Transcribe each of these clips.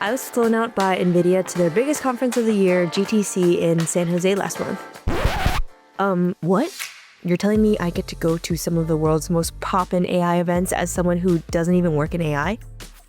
I was flown out by NVIDIA to their biggest conference of the year, GTC, in San Jose last month. What? You're telling me I get to go to some of the world's most poppin' AI events as someone who doesn't even work in AI?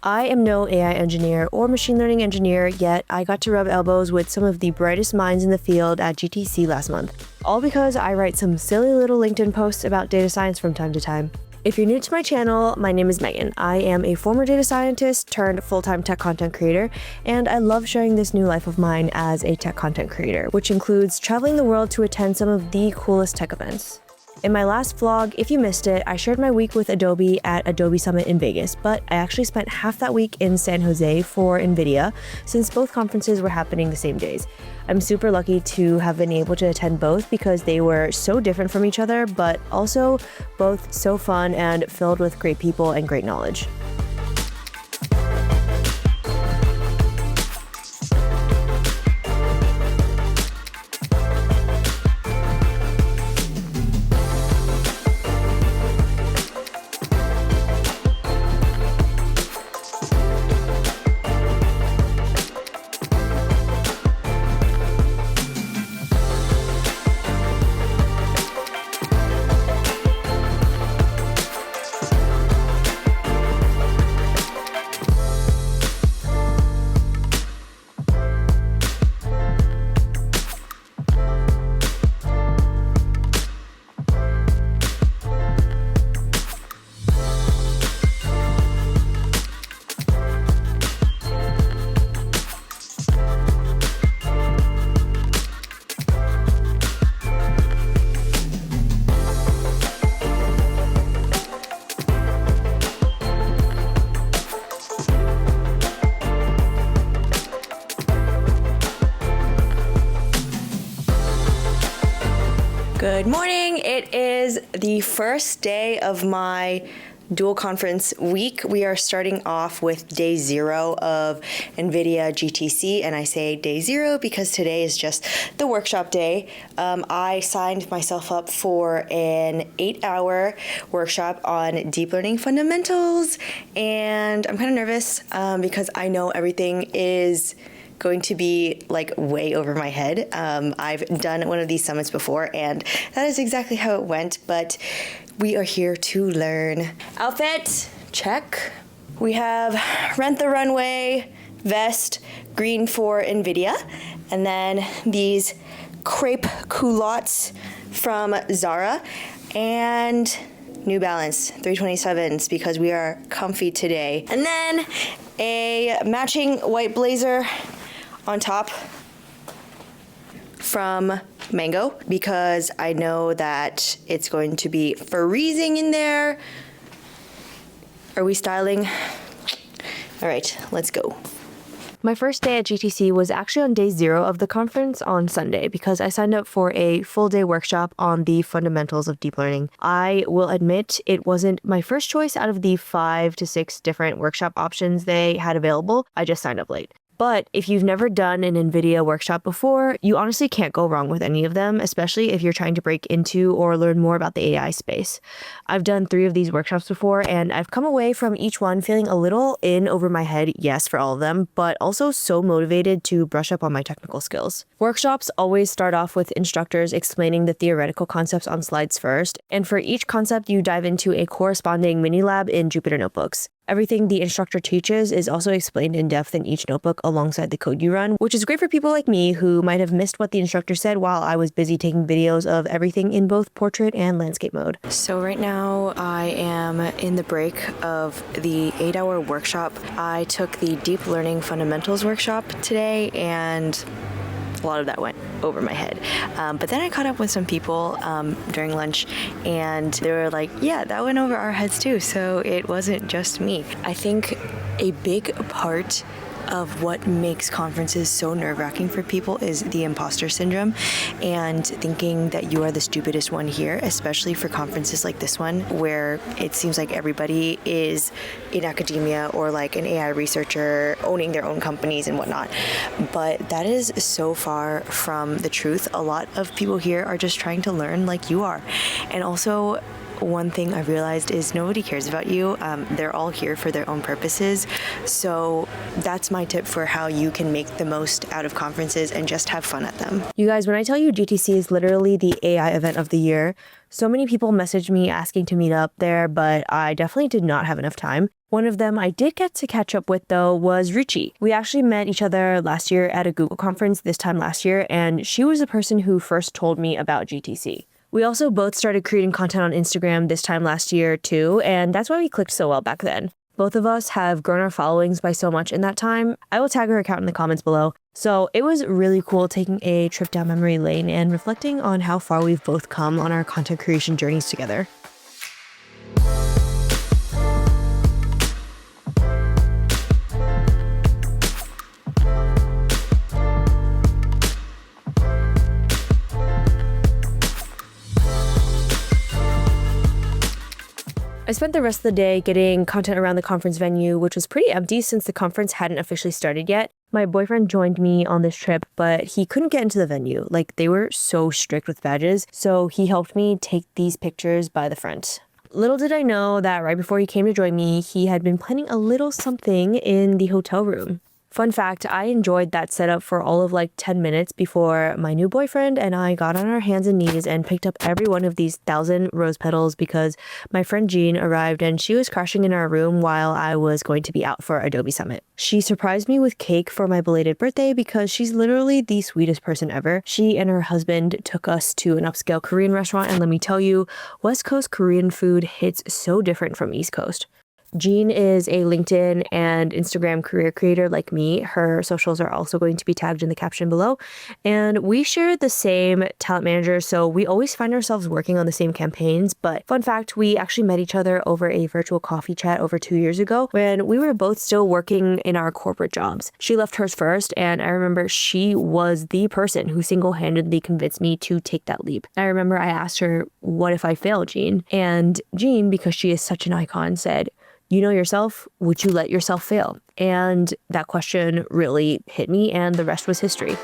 I am no AI engineer or machine learning engineer, yet I got to rub elbows with some of the brightest minds in the field at GTC last month. All because I write some silly little LinkedIn posts about data science from time to time. If you're new to my channel, my name is Megan. I am a former data scientist turned full-time tech content creator, and I love sharing this new life of mine as a tech content creator, which includes traveling the world to attend some of the coolest tech events. In my last vlog, if you missed it, I shared my week with Adobe at Adobe Summit in Vegas, but I actually spent half that week in San Jose for NVIDIA since both conferences were happening the same days. I'm super lucky to have been able to attend both because they were so different from each other, but also both so fun and filled with great people and great knowledge. Good morning. It is the first day of my dual conference week. We are starting off with day 0 of NVIDIA GTC, and I say day 0 because today is just the workshop day. I signed myself up for an 8-hour workshop on deep learning fundamentals, and I'm kind of nervous because I know everything is going to be like way over my head. I've done one of these summits before, and that is exactly how it went, but we are here to learn. Outfit, check. We have Rent the Runway, vest, green for NVIDIA, and then these crepe culottes from Zara, and New Balance 327s because we are comfy today. And then a matching white blazer on top from Mango because I know that it's going to be freezing in there. Are we styling? All right, let's go. My first day at GTC was actually on day 0 of the conference on Sunday because I signed up for a full day workshop on the fundamentals of deep learning. I will admit it wasn't my first choice out of the 5 to 6 different workshop options they had available. I just signed up late. But if you've never done an NVIDIA workshop before, you honestly can't go wrong with any of them, especially if you're trying to break into or learn more about the AI space. I've done 3 of these workshops before, and I've come away from each one feeling a little in over my head, yes, for all of them, but also so motivated to brush up on my technical skills. Workshops always start off with instructors explaining the theoretical concepts on slides first, and for each concept, you dive into a corresponding mini lab in Jupyter Notebooks. Everything the instructor teaches is also explained in depth in each notebook alongside the code you run, which is great for people like me who might have missed what the instructor said while I was busy taking videos of everything in both portrait and landscape mode. So right now I am in the break of the 8-hour workshop. I took the deep learning fundamentals workshop today, and a lot of that went over my head. But then I caught up with some people during lunch, and they were like, yeah, that went over our heads too, so it wasn't just me. I think a big part of what makes conferences so nerve-wracking for people is the imposter syndrome and thinking that you are the stupidest one here, especially for conferences like this one where it seems like everybody is in academia or like an AI researcher owning their own companies and whatnot. But that is so far from the truth. A lot of people here are just trying to learn like you are. And also, one thing I've realized is nobody cares about you. They're all here for their own purposes. So that's my tip for how you can make the most out of conferences and just have fun at them. You guys, when I tell you GTC is literally the AI event of the year, so many people messaged me asking to meet up there, but I definitely did not have enough time. One of them I did get to catch up with, though, was Ruchi. We actually met each other last year at a Google conference this time last year, and she was the person who first told me about GTC. We also both started creating content on Instagram this time last year, too, and that's why we clicked so well back then. Both of us have grown our followings by so much in that time. I will tag her account in the comments below. So it was really cool taking a trip down memory lane and reflecting on how far we've both come on our content creation journeys together. I spent the rest of the day getting content around the conference venue, which was pretty empty since the conference hadn't officially started yet. My boyfriend joined me on this trip, but he couldn't get into the venue. Like, they were so strict with badges, so he helped me take these pictures by the front. Little did I know that right before he came to join me, he had been planning a little something in the hotel room. Fun fact, I enjoyed that setup for all of like 10 minutes before my new boyfriend and I got on our hands and knees and picked up every one of these 1,000 rose petals because my friend Jean arrived and she was crashing in our room while I was going to be out for Adobe Summit. She surprised me with cake for my belated birthday because she's literally the sweetest person ever. She and her husband took us to an upscale Korean restaurant, and let me tell you, West Coast Korean food hits so different from East Coast. Jean is a LinkedIn and Instagram career creator like me. Her socials are also going to be tagged in the caption below. And we share the same talent manager, so we always find ourselves working on the same campaigns. But fun fact, we actually met each other over a virtual coffee chat over 2 years ago when we were both still working in our corporate jobs. She left hers first, and I remember she was the person who single-handedly convinced me to take that leap. I remember I asked her, "What if I fail, Jean?" And Jean, because she is such an icon, said, "You know yourself, would you let yourself fail?" And that question really hit me, and the rest was history.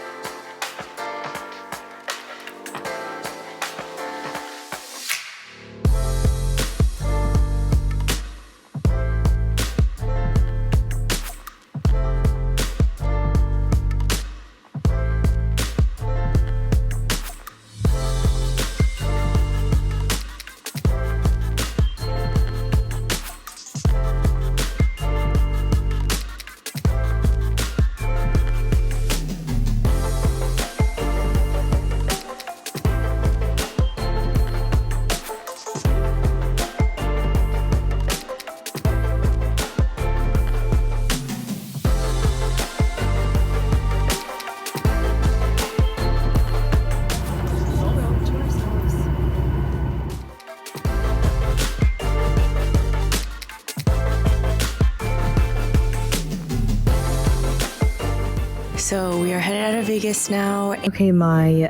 So we are headed out of Vegas now. Okay, my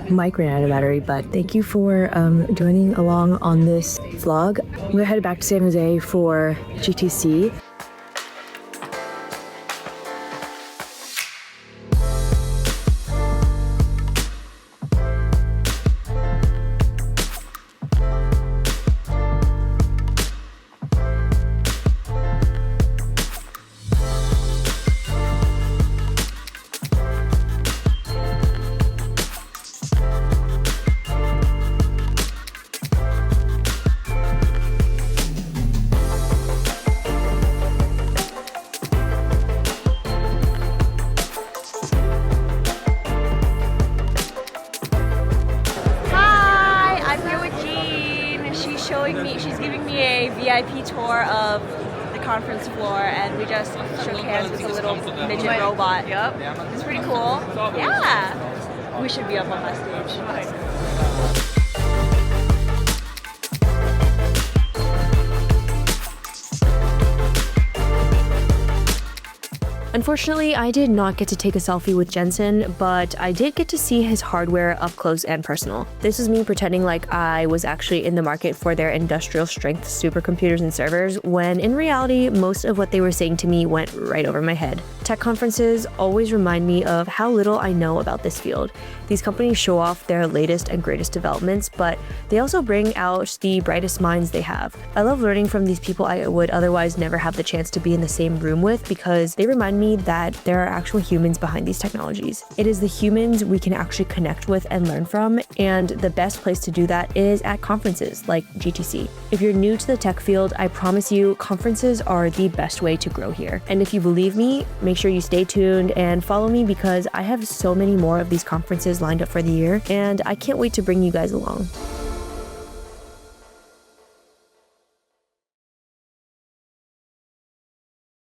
mic ran out of battery, but thank you for joining along on this vlog. We're headed back to San Jose for GTC. She's giving me a VIP tour of the conference floor, and we just shook hands with a little midget robot. Yep. It's pretty cool. Yeah. We should be up on that stage. Unfortunately, I did not get to take a selfie with Jensen, but I did get to see his hardware up close and personal. This was me pretending like I was actually in the market for their industrial strength supercomputers and servers, when in reality, most of what they were saying to me went right over my head. Tech conferences always remind me of how little I know about this field. These companies show off their latest and greatest developments, but they also bring out the brightest minds they have. I love learning from these people I would otherwise never have the chance to be in the same room with because they remind me that there are actual humans behind these technologies. It is the humans we can actually connect with and learn from, and the best place to do that is at conferences like GTC. If you're new to the tech field, I promise you conferences are the best way to grow here. And if you believe me, make sure you stay tuned and follow me because I have so many more of these conferences lined up for the year, and I can't wait to bring you guys along.